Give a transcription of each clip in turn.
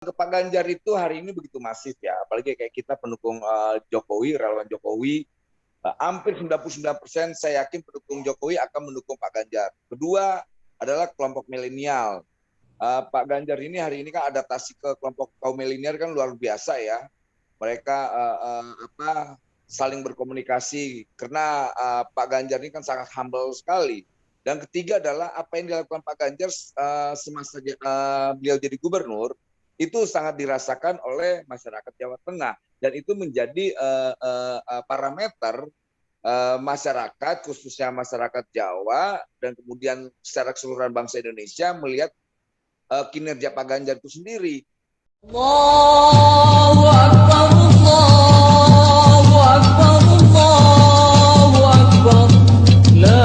Ke Pak Ganjar itu hari ini begitu masif ya, apalagi kayak kita pendukung Jokowi, relawan Jokowi, hampir 99% saya yakin pendukung Jokowi akan mendukung Pak Ganjar. Kedua adalah kelompok milenial. Pak Ganjar ini hari ini kan adaptasi ke kelompok kaum milenial kan luar biasa ya. Mereka saling berkomunikasi karena Pak Ganjar ini kan sangat humble sekali. Dan ketiga adalah apa yang dilakukan Pak Ganjar semasa beliau jadi gubernur itu sangat dirasakan oleh masyarakat Jawa Tengah dan itu menjadi parameter masyarakat khususnya masyarakat Jawa dan kemudian secara keseluruhan bangsa Indonesia melihat kinerja Pak Ganjar itu sendiri. Allahu Akbar, Allahu Akbar, Allahu Akbar, la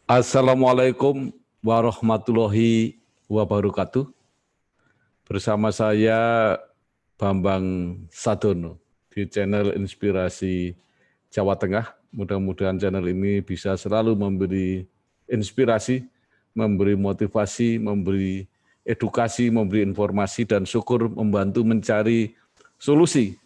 Assalamualaikum warahmatullahi wabarakatuh. Bersama saya Bambang Sadono di channel Inspirasi Jawa Tengah. Mudah-mudahan channel ini bisa selalu memberi inspirasi, memberi motivasi, memberi edukasi, memberi informasi, dan syukur membantu mencari solusi.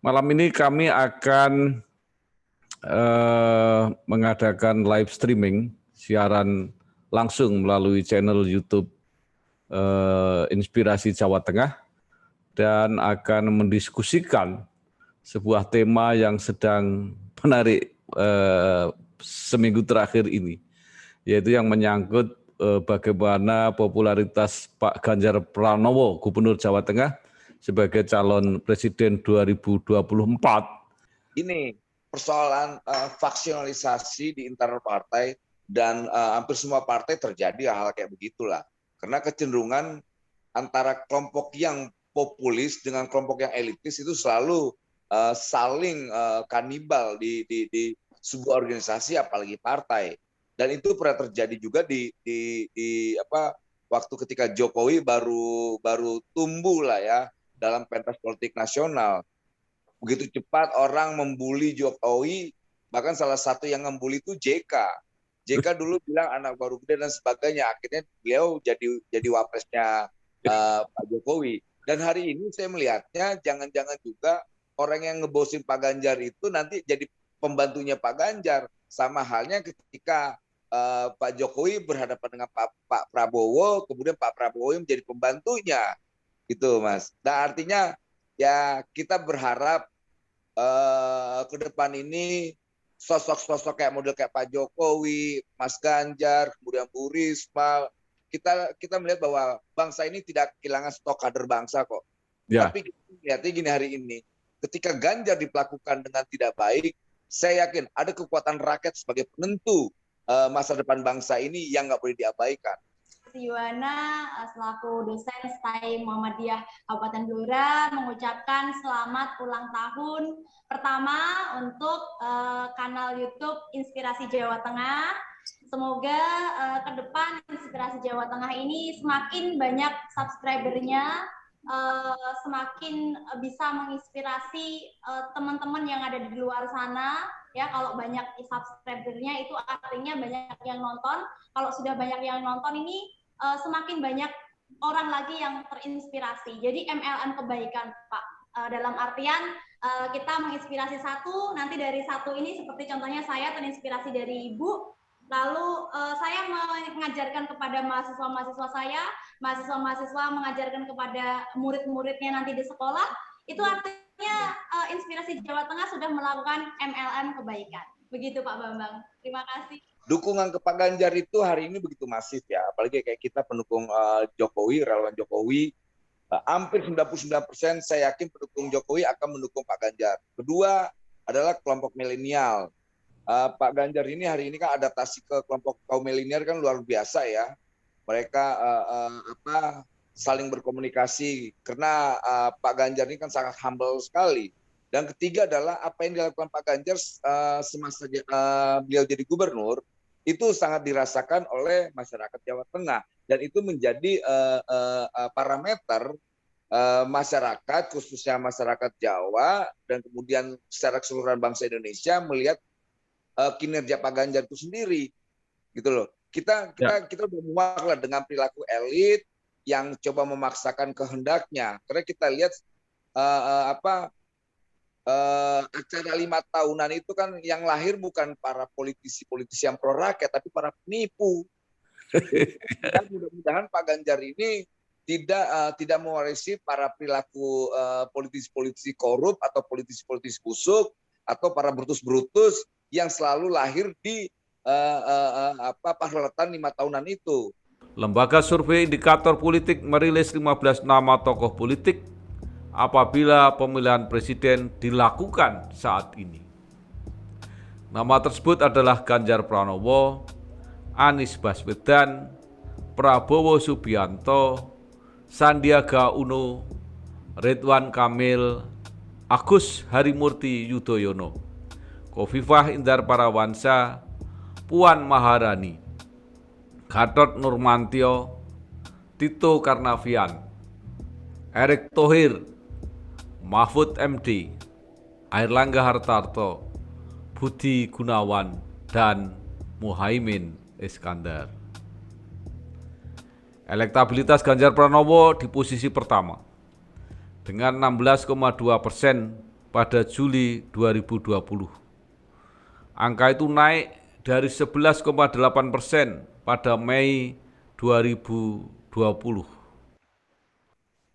Malam ini kami akan mengadakan live streaming, siaran langsung melalui channel YouTube Inspirasi Jawa Tengah dan akan mendiskusikan sebuah tema yang sedang menarik seminggu terakhir ini, yaitu yang menyangkut bagaimana popularitas Pak Ganjar Pranowo, Gubernur Jawa Tengah sebagai calon presiden 2024. Ini persoalan faksionalisasi di internal partai dan hampir semua partai terjadi hal kayak begitulah. Karena kecenderungan antara kelompok yang populis dengan kelompok yang elitis itu selalu saling kanibal di sebuah organisasi apalagi partai. Dan itu pernah terjadi juga di waktu ketika Jokowi baru tumbuh lah ya dalam pentas politik nasional. Begitu cepat orang membuli Jokowi, bahkan salah satu yang membuli itu JK. JK dulu bilang anak baru gede dan sebagainya. Akhirnya beliau jadi wapresnya Pak Jokowi. Dan hari ini saya melihatnya jangan-jangan juga orang yang ngebosin Pak Ganjar itu nanti jadi pembantunya Pak Ganjar. Sama halnya ketika Pak Jokowi berhadapan dengan Pak Prabowo, kemudian Pak Prabowo menjadi pembantunya. Gitu, Mas. Nah, artinya ya kita berharap ke depan ini sosok-sosok kayak model kayak Pak Jokowi, Mas Ganjar, kemudian Bu Risma, kita melihat bahwa bangsa ini tidak kehilangan stok kader bangsa kok. Ya. Tapi lihatnya gini hari ini, ketika Ganjar diperlakukan dengan tidak baik, saya yakin ada kekuatan rakyat sebagai penentu masa depan bangsa ini yang nggak boleh diabaikan. Yuwana selaku dosen STAI Muhammadiyah Kabupaten Blora mengucapkan selamat ulang tahun pertama untuk kanal YouTube Inspirasi Jawa Tengah. Semoga ke depan Inspirasi Jawa Tengah ini semakin banyak subscribernya, semakin bisa menginspirasi teman-teman yang ada di luar sana. Ya, kalau banyak subscribernya itu artinya banyak yang nonton. Kalau sudah banyak yang nonton ini semakin banyak orang lagi yang terinspirasi. Jadi MLM kebaikan, Pak. Dalam artian kita menginspirasi satu, nanti dari satu ini seperti contohnya saya terinspirasi dari Ibu, lalu saya mengajarkan kepada mahasiswa-mahasiswa saya, mahasiswa-mahasiswa mengajarkan kepada murid-muridnya nanti di sekolah, itu artinya Inspirasi Jawa Tengah sudah melakukan MLM kebaikan. Begitu Pak Bambang. Terima kasih. Dukungan ke Pak Ganjar itu hari ini begitu masif ya, apalagi kayak kita pendukung Jokowi, relawan Jokowi, hampir 99% saya yakin pendukung Jokowi akan mendukung Pak Ganjar. Kedua adalah kelompok milenial. Pak Ganjar ini hari ini kan adaptasi ke kelompok kaum milenial kan luar biasa ya. Mereka saling berkomunikasi karena Pak Ganjar ini kan sangat humble sekali. Dan ketiga adalah apa yang dilakukan Pak Ganjar semasa beliau jadi gubernur itu sangat dirasakan oleh masyarakat Jawa Tengah, dan itu menjadi parameter masyarakat, khususnya masyarakat Jawa dan kemudian secara keseluruhan bangsa Indonesia melihat kinerja Pak Ganjar itu sendiri, gitu loh. Kita udah muak lah dengan perilaku elit yang coba memaksakan kehendaknya. Karena kita lihat acara 5 tahunan itu kan yang lahir bukan para politisi-politisi yang pro rakyat, tapi para penipu. Dan mudah-mudahan Pak Ganjar ini tidak mewarisi para perilaku politisi-politisi korup atau politisi-politisi busuk atau para brutus-brutus yang selalu lahir di pahlawan 5 tahunan itu. Lembaga Survei Indikator Politik merilis 15 nama tokoh politik apabila pemilihan presiden dilakukan saat ini. Nama tersebut adalah Ganjar Pranowo, Anies Baswedan, Prabowo Subianto, Sandiaga Uno, Ridwan Kamil, Agus Harimurti Yudhoyono, Khofifah Indar Parawansa, Puan Maharani, Gatot Nurmantio, Tito Karnavian, Erick Thohir, Mahfud MD, Airlangga Hartarto, Budi Gunawan, dan Muhaimin Iskandar. Elektabilitas Ganjar Pranowo di posisi pertama dengan 16,2% pada Juli 2020. Angka itu naik dari 11,8% pada Mei 2020.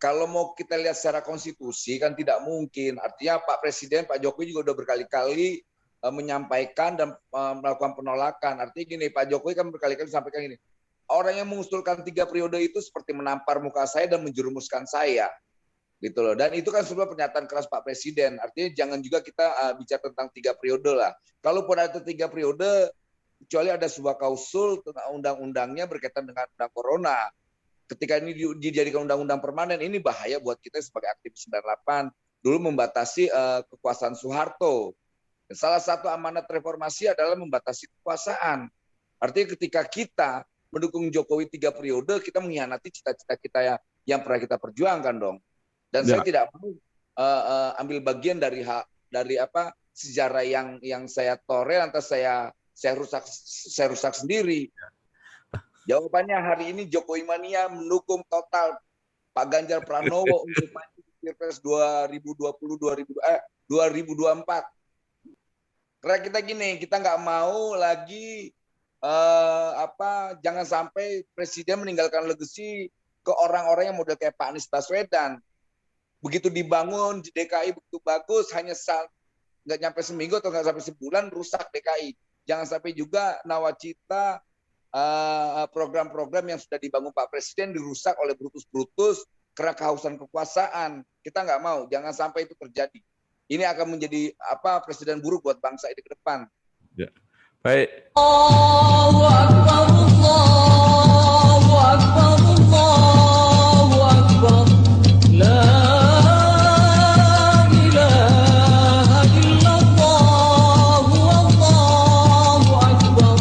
Kalau mau kita lihat secara konstitusi kan tidak mungkin. Artinya Pak Presiden, Pak Jokowi juga udah berkali-kali menyampaikan dan melakukan penolakan. Artinya gini, Pak Jokowi kan berkali-kali sampaikan gini, orang yang mengusulkan 3 periode itu seperti menampar muka saya dan menjerumuskan saya, gitu loh. Dan itu kan sebuah pernyataan keras Pak Presiden. Artinya jangan juga kita bicara tentang 3 periode lah. Kalaupun ada 3 periode, kecuali ada sebuah klausul tentang undang-undangnya berkaitan dengan undang corona. Ketika ini dijadikan undang-undang permanen, ini bahaya buat kita sebagai aktivis 98. Dulu membatasi kekuasaan Soeharto. Dan salah satu amanat reformasi adalah membatasi kekuasaan. Artinya ketika kita mendukung Jokowi 3 periode, kita mengkhianati cita-cita kita yang pernah kita perjuangkan dong. Dan saya tidak mau ambil bagian dari sejarah yang saya toreh, lantas saya rusak sendiri. Jawabannya hari ini Jokowi mania mendukung total Pak Ganjar Pranowo untuk maju di Pilpres 2024. Karena kita gini, kita nggak mau lagi jangan sampai presiden meninggalkan legacy ke orang-orang yang model kayak Pak Anies Baswedan. Begitu dibangun di DKI begitu bagus, hanya nggak nyampe seminggu atau nggak sampai sebulan rusak DKI. Jangan sampai juga nawacita program-program yang sudah dibangun Pak Presiden dirusak oleh brutus-brutus karena kehausan kekuasaan. Kita nggak mau, jangan sampai itu terjadi. Ini akan menjadi presiden buruk buat bangsa ini ke depan. Ya. Baik. Allahu Akbar, Allahu Akbar, Allahu Akbar. La ilaha illallah, Allahu Akbar.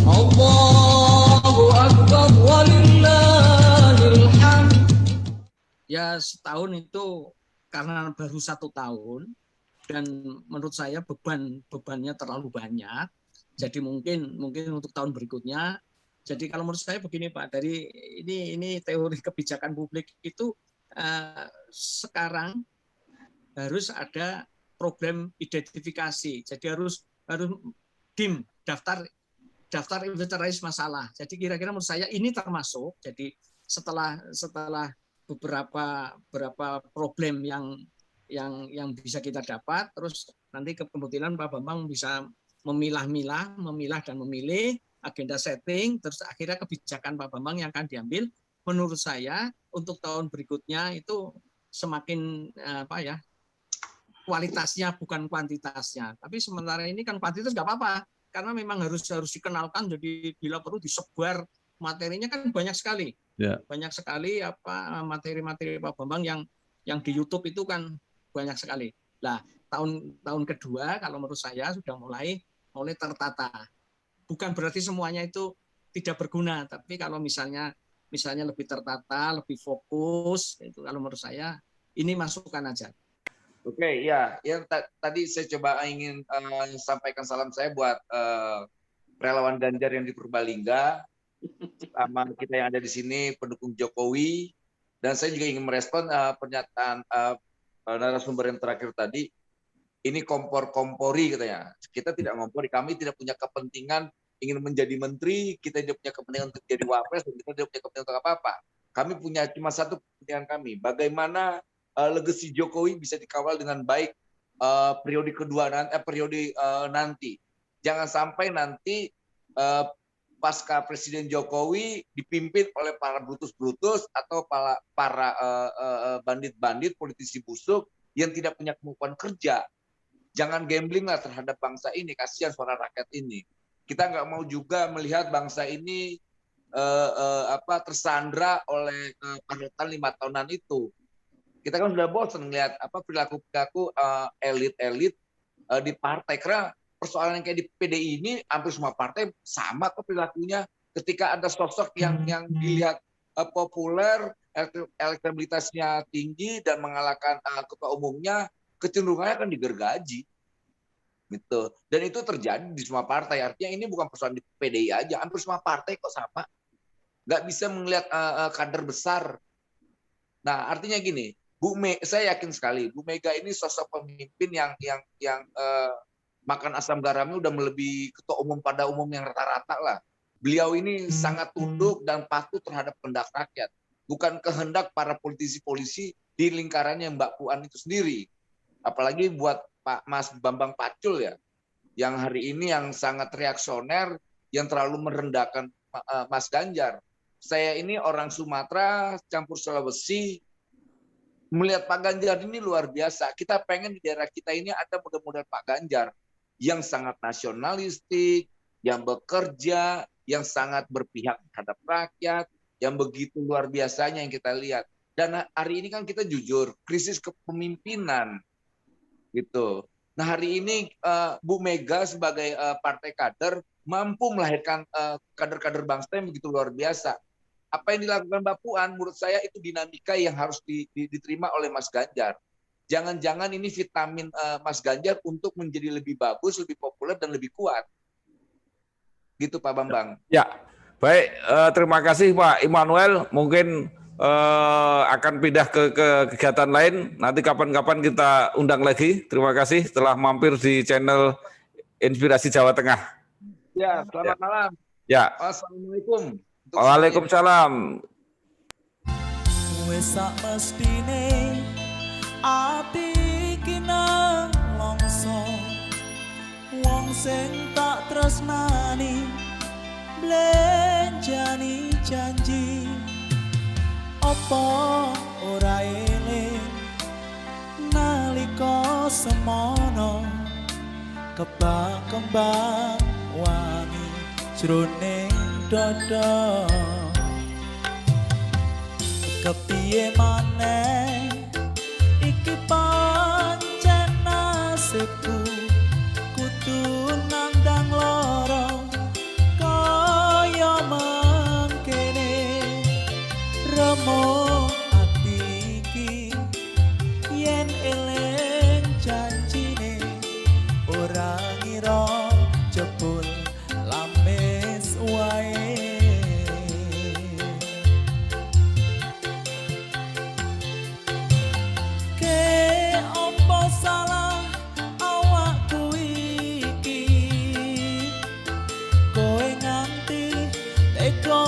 Allahu Akbar, walillahil hamd. Ya, setahun itu karena baru 1 tahun dan menurut saya bebannya terlalu banyak. Jadi mungkin untuk tahun berikutnya. Jadi kalau menurut saya begini Pak, dari ini teori kebijakan publik itu sekarang harus ada problem identifikasi. Jadi harus DIM, daftar inventaris masalah. Jadi kira-kira menurut saya ini termasuk. Jadi setelah beberapa problem yang bisa kita dapat, terus nanti kemudian Pak Bambang bisa memilah dan memilih agenda setting, terus akhirnya kebijakan Pak Bambang yang akan diambil. Menurut saya untuk tahun berikutnya itu semakin kualitasnya bukan kuantitasnya. Tapi sementara ini kan kuantitas nggak apa-apa, karena memang harus dikenalkan. Jadi bila perlu disebar materinya kan banyak sekali, banyak sekali materi-materi Pak Bambang yang di YouTube itu kan banyak sekali. Nah, tahun kedua kalau menurut saya sudah mulai tertata. Bukan berarti semuanya itu tidak berguna, tapi kalau misalnya lebih tertata, lebih fokus, itu kalau menurut saya ini masukan aja. Oke, ya, yang tadi saya coba ingin sampaikan salam saya buat relawan Ganjar yang di Purbalingga, sama kita yang ada di sini pendukung Jokowi, dan saya juga ingin merespon pernyataan narasumber yang terakhir tadi. Ini kompor-kompori katanya. Kita tidak ngompori, kami tidak punya kepentingan ingin menjadi menteri, kita tidak punya kepentingan untuk jadi wapres, dan kita tidak punya kepentingan untuk apa-apa. Kami punya cuma satu kepentingan kami, bagaimana legasi Jokowi bisa dikawal dengan baik periode kedua nanti. Jangan sampai nanti pasca Presiden Jokowi dipimpin oleh para brutus-brutus atau para bandit-bandit, politisi busuk yang tidak punya kemampuan kerja. Jangan gambling lah terhadap bangsa ini, kasihan suara rakyat ini. Kita nggak mau juga melihat bangsa ini tersandra oleh panutan 5 tahunan itu. Kita kan sudah bosan melihat perilaku elit-elit di partai, karena persoalan yang kayak di PDI ini hampir semua partai sama kok perilakunya. Ketika ada sosok yang dilihat populer, elektabilitasnya tinggi dan mengalahkan ketua umumnya, kecenderungannya akan digergaji. Gitu. Dan itu terjadi di semua partai. Artinya ini bukan persoalan di PDI aja, hampir semua partai kok sama. Nggak bisa melihat kader besar. Nah, artinya gini, saya yakin sekali Bu Mega ini sosok pemimpin yang makan asam garamnya udah melebihi ketua umum pada umum yang rata-rata lah. Beliau ini sangat tunduk dan patuh terhadap kehendak rakyat, bukan kehendak para politisi-polisi di lingkarannya Mbak Puan itu sendiri. Apalagi buat Pak Mas Bambang Pacul ya, yang hari ini yang sangat reaksioner, yang terlalu merendahkan Mas Ganjar. Saya ini orang Sumatera campur Sulawesi, melihat Pak Ganjar ini luar biasa. Kita pengen di daerah kita ini ada model-model Pak Ganjar yang sangat nasionalistik, yang bekerja, yang sangat berpihak terhadap rakyat, yang begitu luar biasanya yang kita lihat. Dan hari ini kan kita jujur, krisis kepemimpinan gitu. Nah, hari ini Bu Mega sebagai partai kader mampu melahirkan kader-kader bangsa yang begitu luar biasa. Apa yang dilakukan Mbak Puan menurut saya itu dinamika yang harus diterima oleh Mas Ganjar. Jangan-jangan ini vitamin Mas Ganjar untuk menjadi lebih bagus, lebih populer dan lebih kuat. Gitu Pak Bambang. Ya, baik. Terima kasih Pak Immanuel. Mungkin akan pindah ke kegiatan lain. Nanti kapan-kapan kita undang lagi. Terima kasih telah mampir di channel Inspirasi Jawa Tengah. Ya, selamat malam. Ya. Wassalamualaikum. Waalaikumsalam. Wis sak mestine ati iki nang longso wong sing tak tresnani blenjani janji apa ora eling nalika semono kembang wangi jroning dada kepiye maneh iki pancen nasibku kudu nandang lara kaya mangkene remuk ati iki yen eling janjine ora ngira jebul lamis wae. Salah awakku iki kowe nganti tega